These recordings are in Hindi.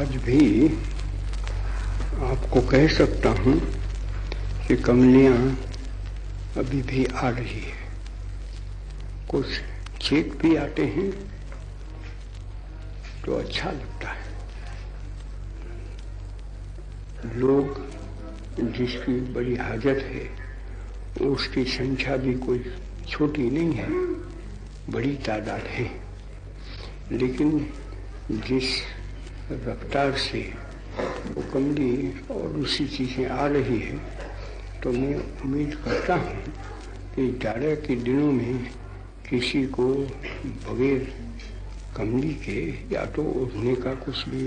आज भी आपको कह सकता हूँ कि कमलियाँ अभी भी आ रही है। कुछ चेक भी आते हैं तो अच्छा लगता है। लोग जिसकी बड़ी हाजत है उसकी संख्या भी कोई छोटी नहीं है, बड़ी तादाद है। लेकिन जिस रफ्तार से वो कमली और दूसरी चीज़ें आ रही है, तो मैं उम्मीद करता हूँ कि जाड़े के दिनों में किसी को बगैर कमली के या तो उड़ने का कुछ भी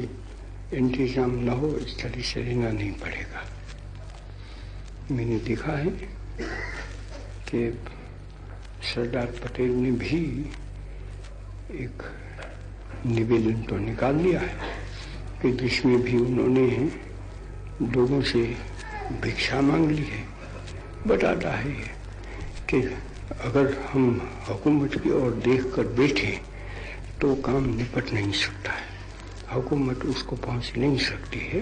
इंतजाम न हो, इस तरह से रहना नहीं पड़ेगा। मैंने देखा है कि सरदार पटेल ने भी एक निवेदन तो निकाल लिया है कि जिसमें भी उन्होंने लोगों से भिक्षा मांग ली है। बताता है कि अगर हम हुकूमत की ओर देख कर बैठे तो काम निपट नहीं सकता है, हुकूमत उसको पहुंच नहीं सकती है।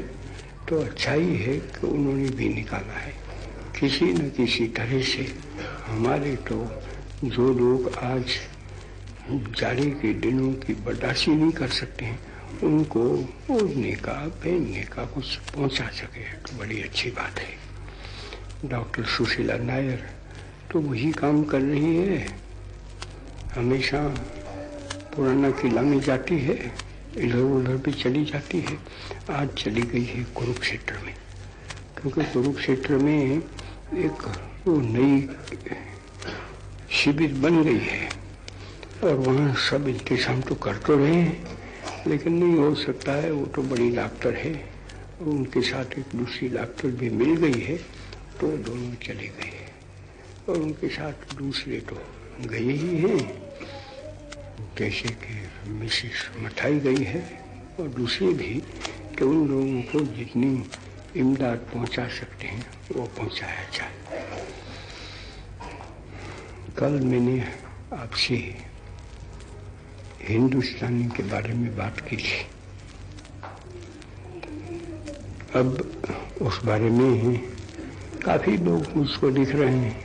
तो अच्छा ही है कि उन्होंने भी निकाला है। किसी न किसी तरह से हमारे तो जो लोग आज जाड़े के दिनों की बर्दाश्त नहीं कर सकते हैं, उनको ओढ़ने का पहनने का कुछ पहुंचा सके तो बड़ी अच्छी बात है। डॉक्टर सुशीला नायर तो वही काम कर रही है। हमेशा पुराना किला में जाती है, इधर उधर भी चली जाती है। आज चली गई है कुरुक्षेत्र में, क्योंकि कुरुक्षेत्र में एक वो नई शिविर बन गई है और वहाँ सब इंतजाम तो कर तो रहे हैं, लेकिन नहीं हो सकता है। वो तो बड़ी डॉक्टर है और उनके साथ एक दूसरी डॉक्टर भी मिल गई है, तो दोनों चले गए और उनके साथ दूसरे तो गए ही हैं, जैसे कि मिसेस मठाई गई है और दूसरे भी, कि उन लोगों को जितनी इमदाद पहुंचा सकते हैं वो पहुंचाया जाए। कल मैंने आपसे हिंदुस्तानी के बारे में बात की थी। अब उस बारे में काफी लोग मुझको लिख रहे हैं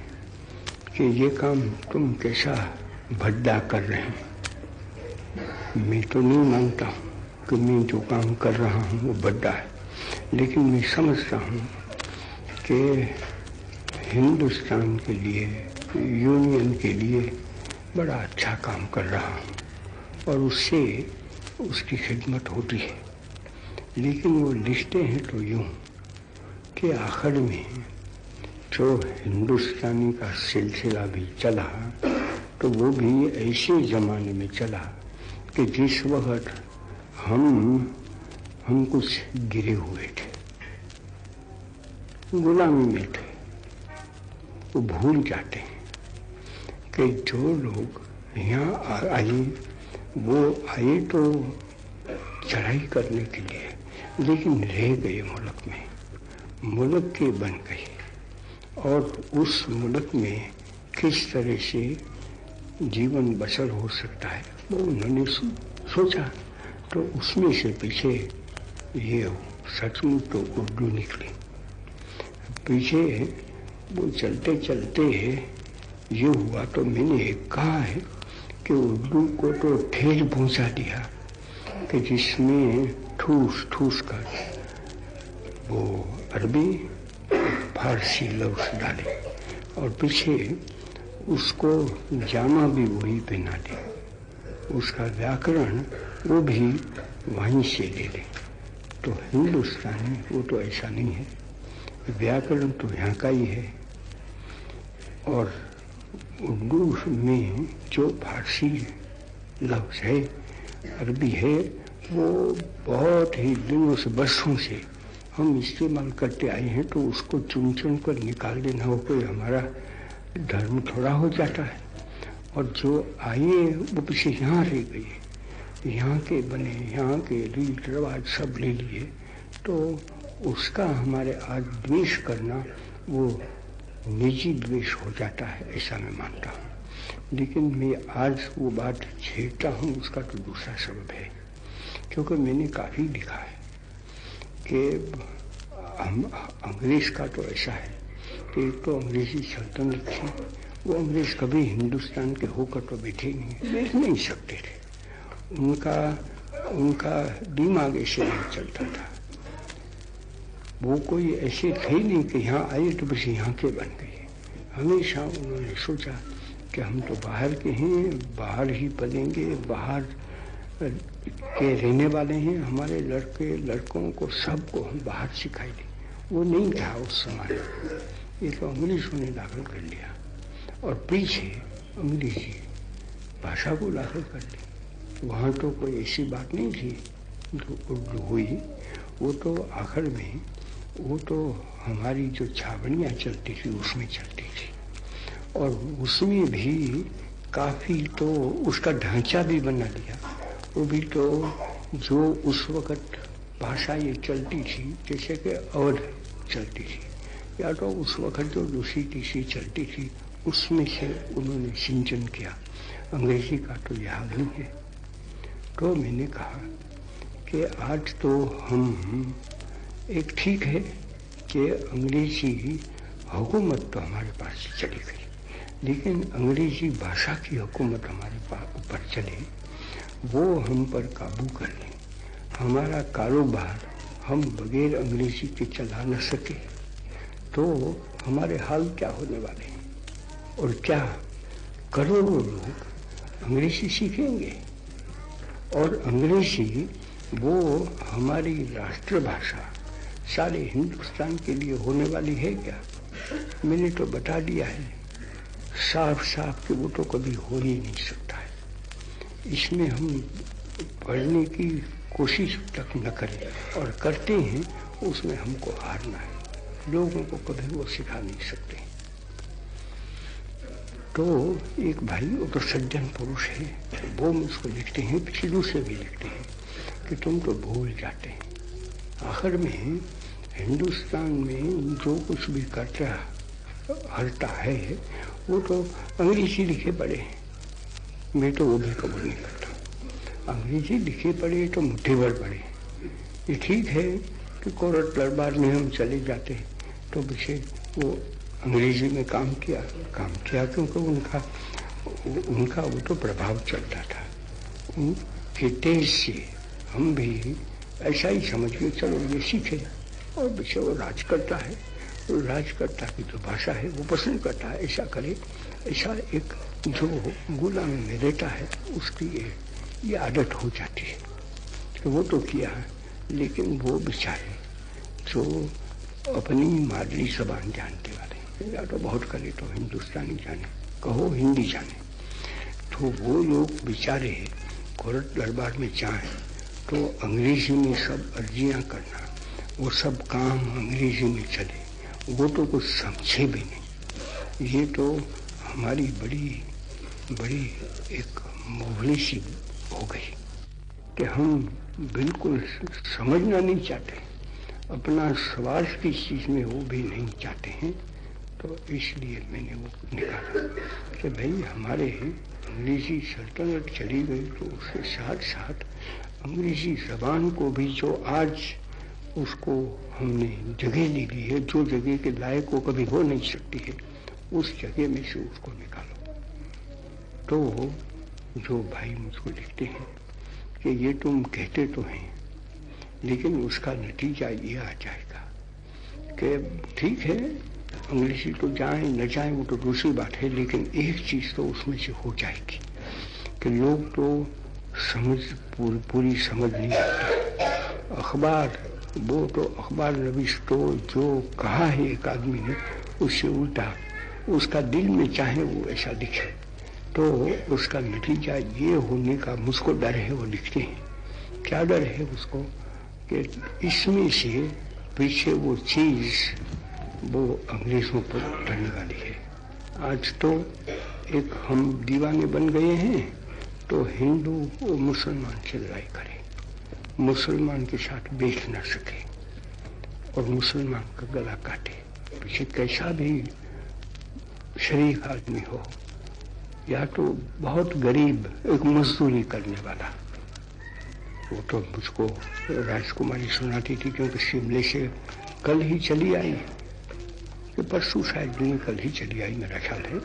कि ये काम तुम कैसा भद्दा कर रहे हैं। मैं तो नहीं मानता कि मैं जो काम कर रहा हूँ वो भद्दा है, लेकिन मैं समझता हूँ कि हिंदुस्तान के लिए, यूनियन के लिए बड़ा अच्छा काम कर रहा हूँ और उससे उसकी खिदमत होती है। लेकिन वो लिखते हैं तो यूँ कि आखिर में जो हिंदुस्तानी का सिलसिला भी चला, तो वो भी ऐसे ज़माने में चला कि जिस वक्त हम कुछ गिरे हुए थे, गुलामी में थे। वो भूल जाते हैं कि जो लोग यहाँ आए वो आए तो चढ़ाई करने के लिए, लेकिन रह गए मुल्क में, मुल्क के बन गए और उस मुल्क में किस तरह से जीवन बसर हो सकता है वो उन्होंने सोचा। तो उसमें से पीछे ये सचमुच तो उर्दू निकली। पीछे वो चलते चलते ये हुआ तो मैंने कहा है कि उर्दू को तो ठेस पहुंचा दिया कि जिसमें ठूस ठूस कर वो अरबी फारसी लफ्ज़ डाले और पीछे उसको जामा भी वही पहना दे, उसका व्याकरण वो भी वहीं से ले ले। तो हिंदुस्तानी वो तो ऐसा नहीं है, व्याकरण तो यहाँ का ही है। और उर्दू में जो फारसी लफ्ज़ है, अरबी है, वो बहुत ही दिनों से, बरसों से हम इस्तेमाल करते आए हैं। तो उसको चुन चुन कर निकाल देना हो कोई हमारा धर्म थोड़ा हो जाता है। और जो आए वो पीछे यहाँ रह गए, यहाँ के बने, यहाँ के रीत रिवाज सब ले लिए, तो उसका हमारे आज द्वेष करना वो निजी द्वेष हो जाता है, ऐसा मैं मानता हूँ। लेकिन मैं आज वो बात छेड़ता हूँ, उसका तो दूसरा सबब है, क्योंकि मैंने काफ़ी लिखा है कि हम अंग्रेज का तो ऐसा है कि एक तो अंग्रेजी सल्तनत थी, वो अंग्रेज कभी हिंदुस्तान के होकर तो बैठे नहीं, बैठ नहीं सकते थे। उनका दिमाग ऐसे नहीं चलता था। वो कोई ऐसे थे नहीं कि यहाँ आए तो बस यहाँ के बन गए। हमेशा उन्होंने सोचा कि हम तो बाहर के हैं, बाहर ही पलेंगे, बाहर के रहने वाले हैं, हमारे लड़कों को सबको हम बाहर सिखाई दें। वो नहीं था उस समय, ये तो अंग्रेजों ने दाखिल कर लिया और पीछे अंग्रेजी भाषा को दाखिल कर ली। वहाँ तो कोई ऐसी बात नहीं थी जो उर्दू हुई, वो तो आखिर में वो तो हमारी जो छावनियाँ चलती थी उसमें चलती थी, और उसमें भी काफ़ी तो उसका ढांचा भी बना लिया। वो भी तो जो उस वक़्त भाषा ये चलती थी, जैसे कि अवध चलती थी, या तो उस वक़्त जो दूसरी तीसरी चलती थी, उसमें से उन्होंने सिंचन किया। अंग्रेजी का तो यह हाल नहीं है। तो मैंने कहा कि आज तो हम एक ठीक है कि अंग्रेजी हुकूमत तो हमारे पास चली गई, लेकिन अंग्रेजी भाषा की हुकूमत हमारे ऊपर चले, वो हम पर काबू कर लें। हमारा कारोबार हम बगैर अंग्रेजी के चला न सके तो हमारे हाल क्या होने वाले हैं, और क्या करोड़ों लोग अंग्रेजी सीखेंगे। और अंग्रेजी वो हमारी राष्ट्रभाषा सारे हिंदुस्तान के लिए होने वाली है क्या? मैंने तो बता दिया है साफ साफ कि वो तो कभी हो ही नहीं सकता है। इसमें हम पढ़ने की कोशिश तक न करें, और करते हैं उसमें हमको हारना है। लोगों को कभी वो सिखा नहीं सकते। तो एक भाई, वो तो सज्जन पुरुष है, वो मुझको लिखते हैं, पिछले दूसरे भी लिखते हैं कि तुम तो भूल जाते हैं। आखिर में हिंदुस्तान में जो कुछ भी करता हरता है वो तो अंग्रेजी लिखे पड़े हैं। मैं तो वो भी कबूल नहीं करता। अंग्रेजी लिखे पड़े तो मुट्ठी भर पड़े। ये ठीक है कि कोर्ट दरबार में हम चले जाते तो पीछे वो अंग्रेजी में काम किया क्योंकि उनका वो तो प्रभाव चलता था। उनके तेज से हम भी ऐसा ही समझ के चलो ये सीखे, और पीछे वो राज करता है, वो राजकर्ता की जो भाषा है वो पसंद करता है ऐसा करे। ऐसा एक जो गुलामी में रहता है उसकी ये आदत हो जाती है कि वो तो किया है, लेकिन वो बेचारे जो अपनी मादरी जबान जानते वाले, या तो बहुत करे तो हिंदुस्तानी जाने, कहो हिंदी जाने, तो वो लोग बेचारे कोर्ट दरबार में जाएं तो अंग्रेजी में सब अर्जियां करना, वो सब काम अंग्रेजी में चले, वो तो कुछ समझे भी नहीं। ये तो हमारी बड़ी एक मोहली सी हो गई कि हम बिल्कुल समझना नहीं चाहते, अपना स्वार्थ किस चीज़ में वो भी नहीं चाहते हैं। तो इसलिए मैंने वो निकाला कि भाई हमारे अंग्रेजी सल्तनत चली गई तो उसके साथ साथ अंग्रेजी ज़बान को भी जो आज उसको हमने जगह ले ली है, जो जगह के लायक वो कभी हो नहीं सकती है, उस जगह में से उसको निकालो। तो जो भाई मुझको लिखते हैं कि ये तुम कहते तो हैं, लेकिन उसका नतीजा ये आ जाएगा कि ठीक है अंग्रेजी तो जाए न जाए वो तो दूसरी बात है, लेकिन एक चीज़ तो उसमें से हो जाएगी कि लोग तो समझ पूरी समझ नहीं आती। अखबार वो तो अखबार नवीस तो जो कहा है एक आदमी ने उससे उल्टा उसका दिल में चाहे वो ऐसा लिखे, तो उसका नतीजा ये होने का मुझको डर है। वो लिखते हैं क्या डर है उसको कि इसमें से पीछे वो चीज़ वो अंग्रेजों पर उतरने वाली है। आज तो एक हम दीवाने बन गए हैं तो हिंदू और मुसलमान से लड़ाई करे, मुसलमान के साथ बैठ ना सके और मुसलमान का गला काटे। पीछे कैसा भी शरीफ आदमी हो या तो बहुत गरीब एक मजदूरी करने वाला, वो तो मुझको राजकुमारी सुनाती थी, क्योंकि शिमले से कल ही चली आई, कि परसों शायद नहीं, कल ही चली आई मेरा ख्याल है।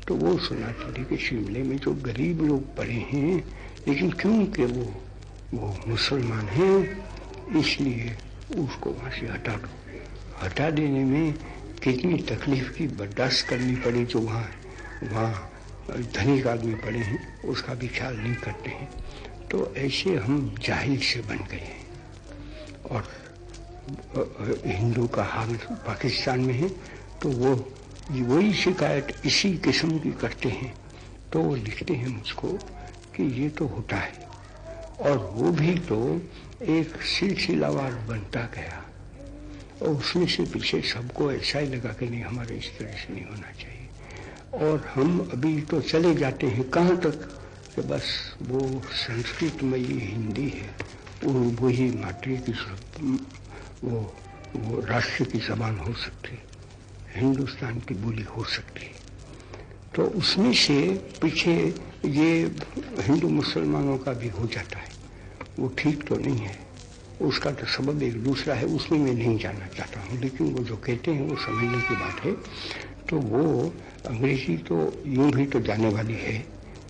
तो वो सुनाती थी कि शिमले में जो गरीब लोग पड़े हैं, लेकिन क्योंकि वो मुसलमान हैं, इसलिए उसको वहाँ से हटा दो। हटा देने में कितनी तकलीफ की बर्दाश्त करनी पड़ी, जो वहाँ धनिक आदमी पड़े हैं, उसका भी ख्याल नहीं करते हैं। तो ऐसे हम जाहिल से बन गए हैं। और हिंदू का हाल पाकिस्तान में है, तो वो वही शिकायत इसी किस्म की करते हैं। तो वो लिखते हैं मुझको कि ये तो होता है, और वो भी तो एक सिलसिलावार बनता गया, और उसमें से पीछे सबको ऐसा ही लगा कि नहीं, हमारे इस तरह से नहीं होना चाहिए। और हम अभी तो चले जाते हैं कहाँ तक कि बस वो संस्कृत में ये हिंदी है, वही मातृ की वो राष्ट्र की जबान हो सकती है, हिंदुस्तान की बोली हो सकती है। तो उसमें से पीछे ये हिंदू मुसलमानों का भी हो जाता है, वो ठीक तो नहीं है। उसका तो सबब एक दूसरा है, उसमें मैं नहीं जानना चाहता हूँ, लेकिन वो जो कहते हैं वो समझने की बात है। तो वो अंग्रेजी तो यूं भी तो जाने वाली है,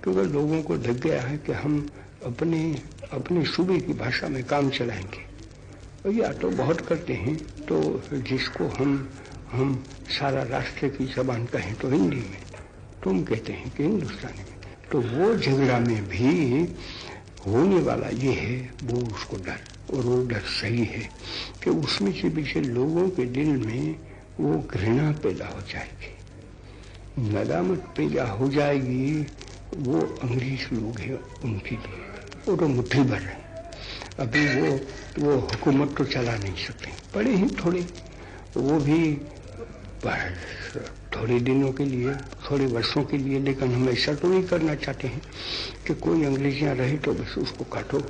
क्योंकि लोगों को लग गया है कि हम अपने सूबे की भाषा में काम चलाएंगे, और या तो बहुत करते हैं, तो जिसको हम सारा राष्ट्र की जबान कहें तो हिंदी में, तुम कहते हैं कि हिंदुस्तानी में। तो वो झगड़ा में भी होने वाला ये है, वो उसको डर, और वो डर सही है कि उसमें से पीछे लोगों के दिल में वो घृणा पैदा हो जाएगी, नदामत पैदा हो जाएगी। वो अंग्रेज लोग हैं, उनके लिए वो तो मुट्ठी भर है। अभी वो हुकूमत तो चला नहीं सकते, पड़े हैं थोड़े, वो भी थोड़े दिनों के लिए, थोड़े वर्षों के लिए, लेकिन हम ऐसा तो नहीं करना चाहते हैं कि कोई अंग्रेजियाँ रहे तो बस उसको काटो।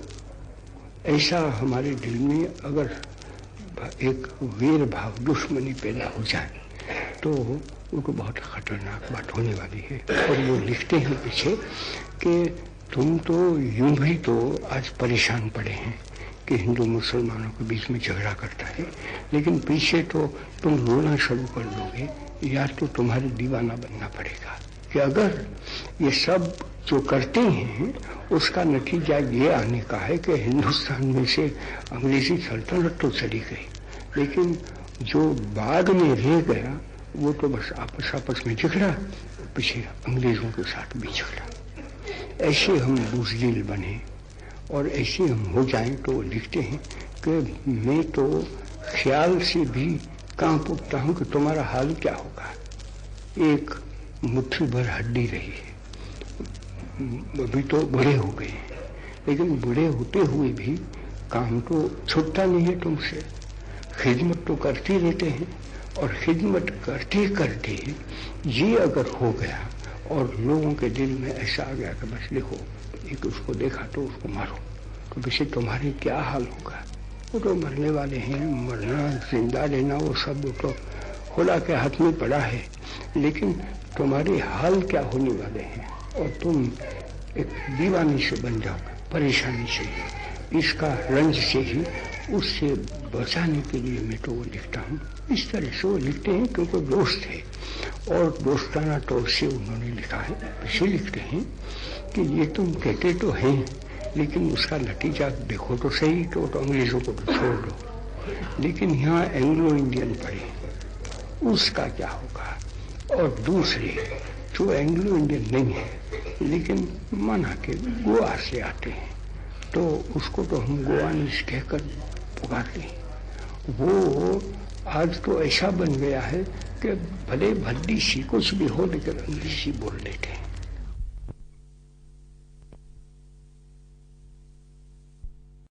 ऐसा हमारे दिल में अगर एक वीर भाव, दुश्मनी पैदा हो जाए, तो उनको बहुत खतरनाक बात होने वाली है। और वो लिखते हैं पीछे कि तुम तो यूं भी तो आज परेशान पड़े हैं कि हिंदू मुसलमानों के बीच में झगड़ा करता है, लेकिन पीछे तो तुम रोना शुरू कर दोगे, या तो तुम्हारे दीवाना बनना पड़ेगा। कि अगर ये सब जो करते हैं उसका नतीजा ये आने का है कि हिंदुस्तान में से अंग्रेजी सल्तनत तो चली गई, लेकिन जो बाद में रह गया वो तो बस आपस में झगड़ा, पीछे अंग्रेजों के साथ भी झगड़ा। ऐसे हम बुज़दिल बने और ऐसे हम हो जाएं तो लिखते हैं कि मैं तो ख्याल से भी कांप उठता हूं कि तुम्हारा हाल क्या होगा। एक मुट्ठी भर हड्डी रही है, अभी तो बड़े हो गए हैं, लेकिन बड़े होते हुए भी काम तो छूटता नहीं है तुमसे, खिदमत तो करते रहते हैं। और खिदमत करते करते ये अगर हो गया और लोगों के दिल में ऐसा आ गया कि बस देखो एक उसको देखा तो उसको मारो, तो वैसे तुम्हारे क्या हाल होगा। वो तो मरने वाले हैं, मरना जिंदा रहना वो सब तो खुदा के हाथ में पड़ा है, लेकिन तुम्हारे हाल क्या होने वाले हैं और तुम एक दीवानी से बन जाओगे, परेशानी से, इसका रंज से ही उससे बचाने के लिए मैं तो वो लिखता हूँ। इस तरह से वो लिखते हैं क्योंकि दोस्त है और दोस्ताना तौर से उन्होंने लिखा है। इसे लिखते हैं कि ये तुम कहते तो हैं लेकिन उसका नतीजा देखो तो सही, तो अंग्रेजों को तो छोड़ दो, लेकिन यहाँ एंग्लो इंडियन पड़े उसका क्या होगा। और दूसरे जो एंग्लो इंडियन नहीं है लेकिन माना के गोवा से आते हैं तो उसको तो हम गोवानीज कहकर पुकारते हैं। वो आज तो ऐसा बन गया है कि भले भद्दी सी कुछ भी हो लेकिन अंग्रेजी बोल लेते हैं।